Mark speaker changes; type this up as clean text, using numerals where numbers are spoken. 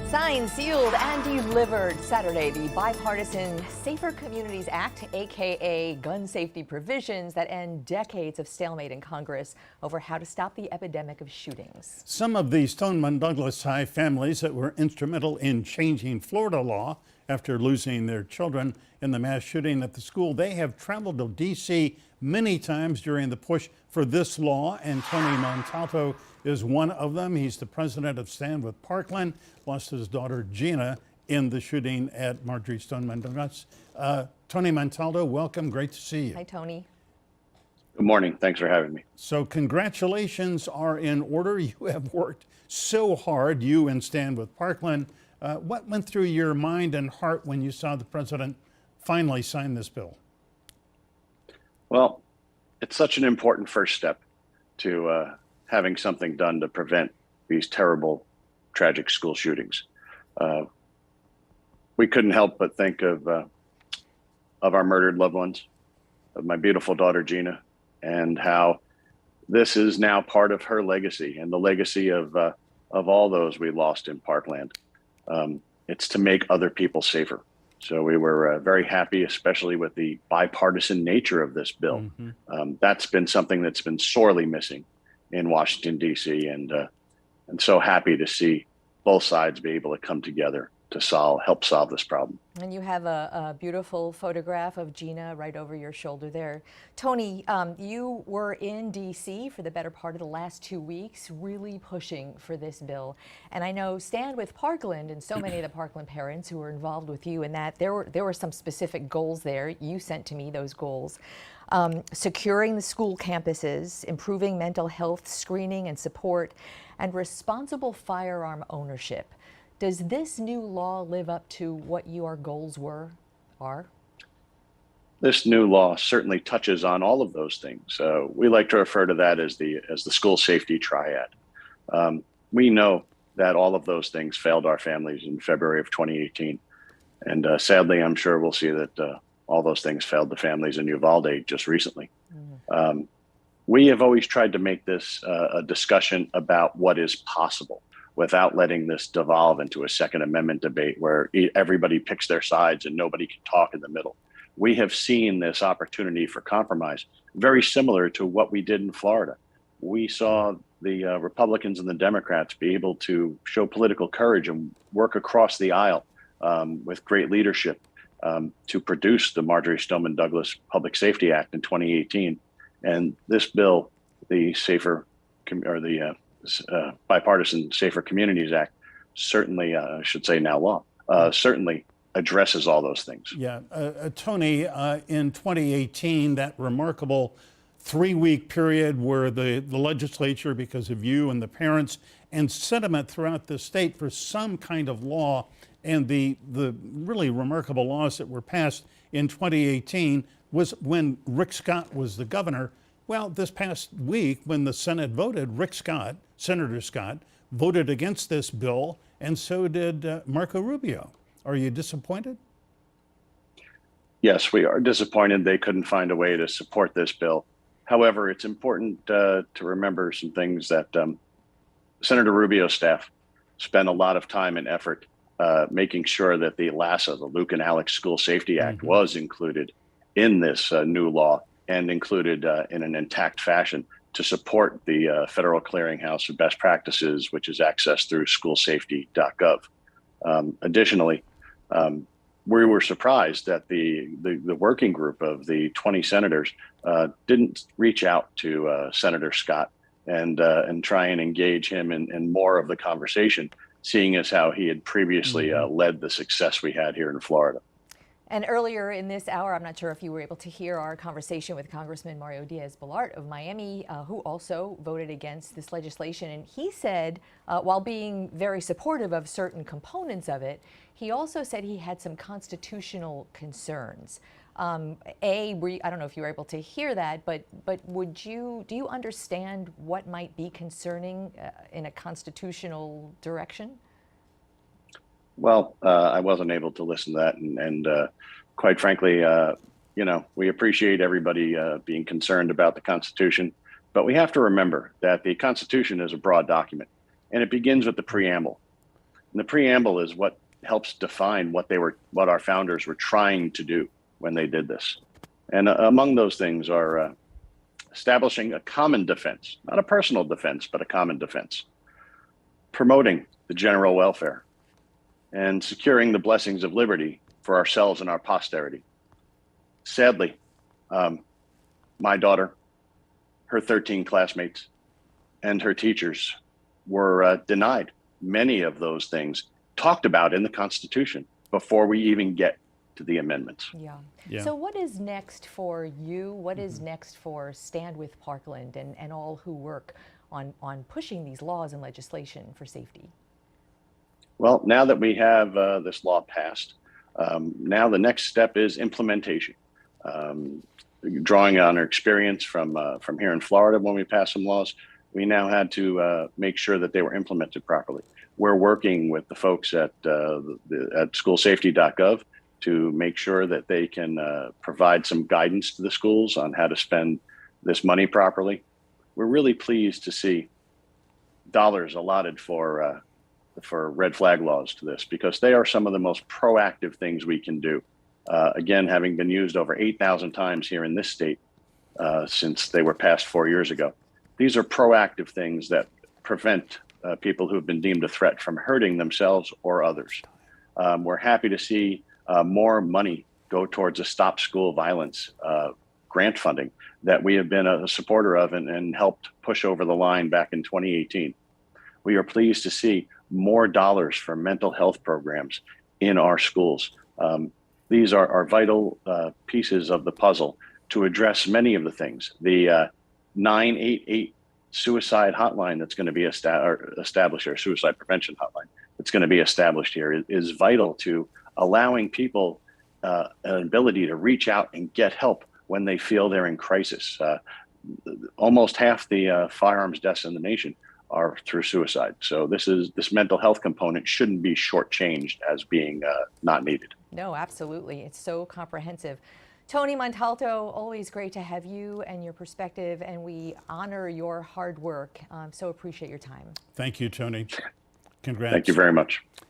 Speaker 1: Signed, sealed, and delivered Saturday, the bipartisan Safer Communities Act, aka gun safety provisions that end decades of stalemate in Congress over how to stop the epidemic of shootings.
Speaker 2: Some of the Stoneman Douglas High families that were instrumental in changing Florida law after losing their children in the mass shooting at the school, they have traveled to D.C. many times during the push for this law, and Tony Montalto is one of them. He's the president of Stand with Parkland, lost his daughter Gina in the shooting at Marjory Stoneman Douglas. Tony Montalto, welcome. Great to see you.
Speaker 1: Hi, Tony.
Speaker 3: Good morning. Thanks for having me.
Speaker 2: So congratulations are in order. You have worked so hard, you and Stand with Parkland. What went through your mind and heart when you saw the president finally sign this bill?
Speaker 3: Well, it's such an important first step to having something done to prevent these terrible, tragic school shootings. We couldn't help but think of our murdered loved ones, of my beautiful daughter Gina, and how this is now part of her legacy and the legacy of all those we lost in Parkland. It's to make other people safer. So we were very happy, especially with the bipartisan nature of this bill. That's been something that's been sorely missing in Washington, D.C., and so happy to see both sides be able to come together to help solve this problem.
Speaker 1: And you have a beautiful photograph of Gina right over your shoulder there. Tony, you were in D.C. for the better part of the last 2 weeks, really pushing for this bill. And I know Stand with Parkland and so many of the Parkland parents who were involved with you in that, there were some specific goals there. You sent to me those goals. Securing the school campuses, improving mental health screening and support, and responsible firearm ownership. Does this new law live up to what your goals are?
Speaker 3: This new law certainly touches on all of those things. We like to refer to that as the school safety triad. We know that all of those things failed our families in February of 2018. And sadly, I'm sure we'll see that all those things failed the families in Uvalde just recently. We have always tried to make this a discussion about what is possible, without letting this devolve into a Second Amendment debate where everybody picks their sides and nobody can talk in the middle. We have seen this opportunity for compromise, very similar to what we did in Florida. We saw the Republicans and the Democrats be able to show political courage and work across the aisle with great leadership to produce the Marjory Stoneman Douglas Public Safety Act in 2018. And this bill, the Bipartisan Safer Communities Act, certainly, I should say now law, certainly addresses all those things.
Speaker 2: Yeah, Tony, in 2018, that remarkable 3-week period where the legislature, because of you and the parents and sentiment throughout the state for some kind of law, and the really remarkable laws that were passed in 2018 was when Rick Scott was the governor. Well, this past week, when the Senate voted, Senator Scott, voted against this bill, and so did Marco Rubio. Are you disappointed?
Speaker 3: Yes, we are disappointed they couldn't find a way to support this bill. However, it's important to remember some things that Senator Rubio's staff spent a lot of time and effort making sure that the LASA, the Luke and Alex School Safety Act, was included in this new law and included in an intact fashion to support the Federal Clearinghouse of Best Practices, which is accessed through schoolsafety.gov. Additionally, we were surprised that the working group of the 20 senators didn't reach out to Senator Scott and try and engage him in more of the conversation, seeing as how he had previously led the success we had here in Florida.
Speaker 1: And earlier in this hour, I'm not sure if you were able to hear our conversation with Congressman Mario Diaz-Balart of Miami, who also voted against this legislation. And he said, while being very supportive of certain components of it, he also said he had some constitutional concerns. I don't know if you were able to hear that, but do you understand what might be concerning in a constitutional direction?
Speaker 3: Well, I wasn't able to listen to that, and quite frankly, we appreciate everybody being concerned about the Constitution, but we have to remember that the Constitution is a broad document, and it begins with the preamble. And the preamble is what helps define what our founders were trying to do when they did this. And among those things are establishing a common defense, not a personal defense, but a common defense, promoting the general welfare, and securing the blessings of liberty for ourselves and our posterity. Sadly, my daughter, her 13 classmates, and her teachers were denied many of those things talked about in the Constitution before we even get to the amendments.
Speaker 1: Yeah. So what is next for you? What is next for Stand with Parkland and all who work on pushing these laws and legislation for safety?
Speaker 3: Well, now that we have this law passed, now the next step is implementation. Drawing on our experience from here in Florida when we passed some laws, we now had to make sure that they were implemented properly. We're working with the folks at schoolsafety.gov to make sure that they can provide some guidance to the schools on how to spend this money properly. We're really pleased to see dollars allotted for red flag laws to this, because they are some of the most proactive things we can do. Again, having been used over 8,000 times here in this state since they were passed 4 years ago. These are proactive things that prevent people who have been deemed a threat from hurting themselves or others. We're happy to see more money go towards a Stop School Violence grant funding that we have been a supporter of and helped push over the line back in 2018. We are pleased to see more dollars for mental health programs in our schools. These are vital pieces of the puzzle to address many of the things. The 988 suicide hotline that's going to be established, or suicide prevention hotline that's going to be established here is vital to allowing people an ability to reach out and get help when they feel they're in crisis. Almost half the firearms deaths in the nation are through suicide. So this mental health component shouldn't be shortchanged as being not needed.
Speaker 1: No, absolutely. It's so comprehensive. Tony Montalto, always great to have you and your perspective, and we honor your hard work. So appreciate your time.
Speaker 2: Thank you, Tony. Congrats.
Speaker 3: Thank you very much.